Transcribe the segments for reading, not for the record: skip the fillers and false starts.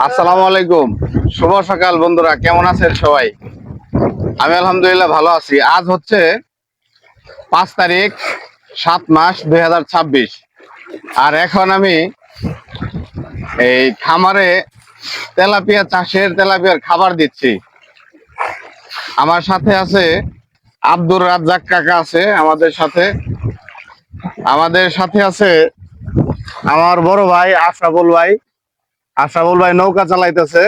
আসসালামু আলাইকুম। শুভ সকাল বন্ধুরা, কেমন আছেন সবাই? আমি আলহামদুলিল্লাহ ভালো আছি। আজ হচ্ছে 5 তারিখ 7 মাস 2026। আর এখন আমি এই খামারে তেলাপিয়া চাষের তেলাপিয়ার খাবার দিচ্ছি। আমার সাথে আছে আব্দুর রাজ্জাক কাকা আছে আমাদের সাথে আছে আমার বড় ভাই আশরাফুল ভাই নৌকা চালাইতেছে,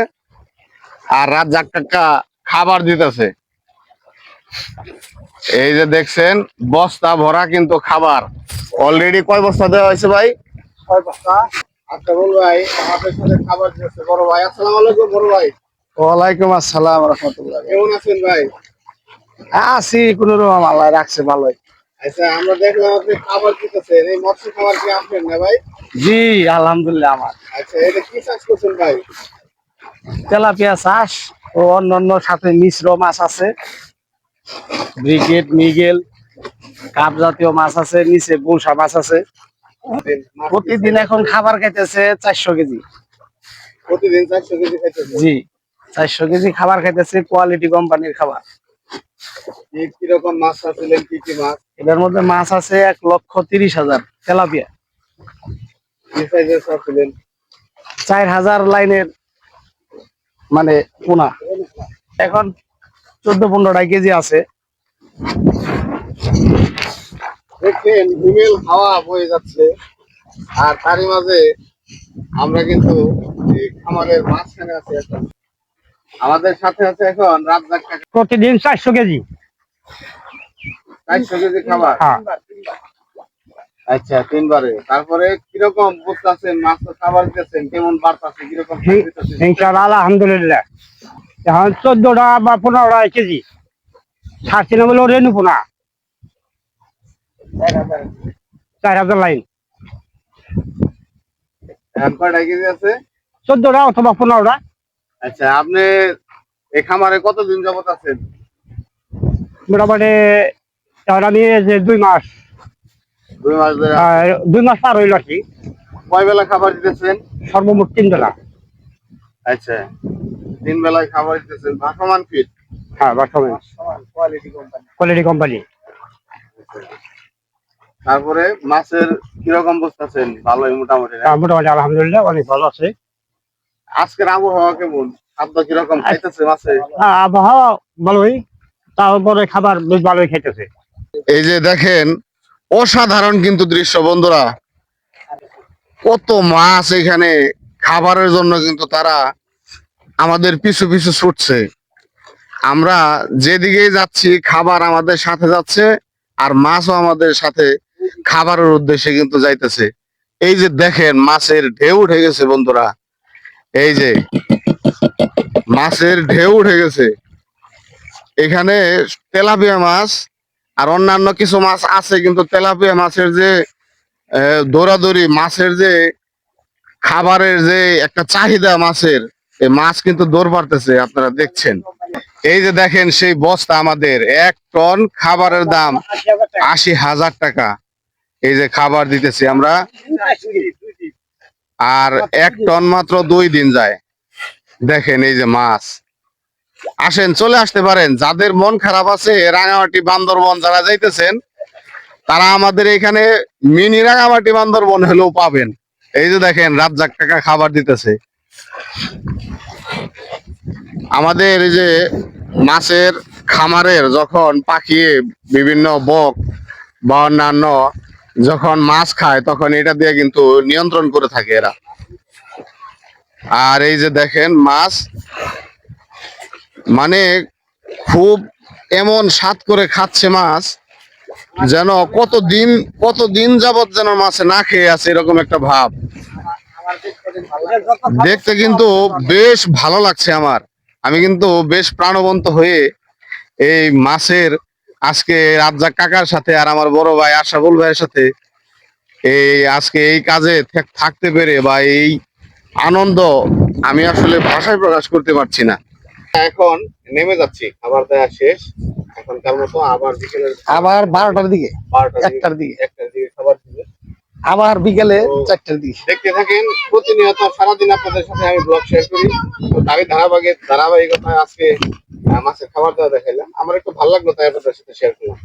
আর রাজ্জাক কাকা খাবার দিতেছে। এই যে দেখছেন বস্তা ভরা কিন্তু খাবার। অলরেডি কয় বস্তা দেওয়া হয়েছে ভাই? 6 বস্তা। আচ্ছা বল ভাই, আমাদের সাথে খাবার দিয়েছে বড় ভাই। আসসালামু আলাইকুম বড় ভাই। ওয়ালাইকুম আসসালাম রহমতুল্লাহ। কেমন আছেন ভাই? আছি কোন রকম, আল্লাহ রাখছে ভালোই। আচ্ছা, আমরা দেখলাম আপনি খাবার দিতেছেন, এই মৎস্য খাবার কি আপনার না ভাই? জি আলহামদুলিল্লাহ। আমার আচ্ছা, এটা কি চাষ করছেন ভাই? তেলাপিয়া চাষ ও অন্যান্য সাথে মিশ্র মাছ আছে, ব্রিগেড মিগেল কাপ জাতীয় মাছ আছে, নিচে বুলসা মাছ আছে। প্রতিদিন এখন খাবার খাইতেছে 400 কেজি। প্রতিদিন 400 কেজি খাইতেছেন? জি 400 কেজি খাবার খাইতেছে, কোয়ালিটি কোম্পানির খাবার। কিরকম মাছ চাচ্ছিলেন, কি কি মাছ? এটার মধ্যে মাছ আছে 1,30,000 তেলাপিয়া। কি সাইজের চাচ্ছিলেন? 4,000 লাইনের, মানে পোনা। এখন 14-15 কেজি আছে। দেখেন হিমেল হাওয়া বয়ে যাচ্ছে, আর তারই মাঝে আমরা কিন্তু এই খামারের মাঝখানে আছি। এখন আমাদের সাথে আছে এখন রাজ্জাক কাকা। প্রতিদিন 400 কেজি। 400 কেজি খাবার? হ্যাঁ। আচ্ছা, 3 বারে। তারপরে কিরকম বুঝতেছেন, মাছ তো খাবার দিতেছেন, কেমন বাড়তেছে, কিরকম দিতেছেন? ইনশাআল্লাহ আলহামদুলিল্লাহ। এখন 14টা বা 15টা কেজি ছাড়ছি না বলে রেনু পোনা 4,000 লাইন। এখন কয়টা কেজি আছে? 14টা অথবা 15টা। আচ্ছা, আপনি এই খামারে কতদিন যাবত আছেন? মোটামুটি এখন আমি এই যে 2 মাস, 2 মাস ধরে? 2 মাস পার হইল আর কি। কয় বেলা খাবার দিতেছেন? সর্বমোট 3 বেলা। আচ্ছা, 3 বেলায় খাবার দিতেছেন। ভাসমান ফিট? হ্যাঁ বর্তমানে কোয়ালিটি কোম্পানি। তারপরে মাছের কিরকম বুঝতেছেন? ভালোই মোটামুটি না? মোটামুটি আলহামদুলিল্লাহ অনেক ভালো আছে। আজকের আবহাওয়া কেমন? খাদ্য কিরকম খাইতেছে মাছে? আবহাওয়া ভালোই, তারপরে খাবার বেশ ভালোই খাইতেছে। এই যে দেখেন অসাধারণ কিন্তু দৃশ্য বন্ধুরা, কত মাছ এখানে। খাবারের জন্য কিন্তু তারা আমাদের পিছু পিছু ছুটছে। আমরা যেদিকেই যাচ্ছি খাবার আমাদের সাথে যাচ্ছে, আর মাছও আমাদের সাথে খাবারের উদ্দেশ্যে কিন্তু যাইতেছে। এই যে দেখেন মাছের ঢেউ উঠে গেছে বন্ধুরা, এই যে মাছের ঢেউ উঠে গেছে। এখানে তেলাপিয়া মাছ আর অন্যান্য কিছু মাছ আছে, কিন্তু তেলাপিয়া মাছের যে দৌড়াদৌড়ি, মাছের যে খাবারের যে একটা চাহিদা মাছের, এই মাছ কিন্তু দৌড় পারতেছে, আপনারা দেখছেন। এই যে দেখেন সেই বস্তা, আমাদের 1 টন খাবারের দাম 80,000 টাকা। এই যে খাবার দিতেছি আমরা, আর 1 টন মাত্র 2 দিন যায়। দেখেন এই যে মাছ। আসেন, চলে আসতে পারেন। যাদের মন খারাপ আছে, রাঙামাটি বান্দরবন যারা যাইতেছেন, তারা আমাদের এখানে মিনি রাঙামাটি বান্দরবন হলেও পাবেন। এই যে দেখেন রাজ্জাক কাকা খাবার দিতেছে। আমাদের এই যে মাছের খামারের যখন পাখিয়ে বিভিন্ন বক বা অন্যান্য যখন মাছ খায়, তখন এটা দিয়ে কিন্তু নিয়ন্ত্রণ করে থাকে এরা। আর এই যে দেখেন মাছ, মানে খুব এমন স্বাদ করে খাচ্ছে মাছ, যেন কতদিন যাবত যেন মাছে না খেয়ে আছে, এরকম একটা ভাব। দেখতে কিন্তু বেশ ভালো লাগছে আমার। আমি কিন্তু বেশ প্রাণবন্ত হয়ে এই মাছের আজকে রাজ্জাক কাকার সাথে আর আমার বড় ভাই আশরাফুল ভাইয়ের সাথে আজকে এই কাজে থাকতে পেরে, বা এই আনন্দ আমি আসলে ভাষায় প্রকাশ করতে পারছি না। এখন নেমে যাচ্ছি, খাবার দেওয়া শেষ। এখনকার মতো আবার বিকেলের আবার 12টার দিকে, 12টার 1টার দিকে। দিকে খাবার দিবে। আবার বিকেলে ও। 4টার দিকে। দেখতে থাকেন প্রতিনিয়ত সারাদিন আপনাদের সাথে আমি ব্লগ শেয়ার করি। তো তারই ধারাবাহিকতায় আজকে মাছের খাবার দাওয়া দেখাইলাম, আমার একটু ভালো লাগলো তাই আপনাদের সাথে শেয়ার করলাম।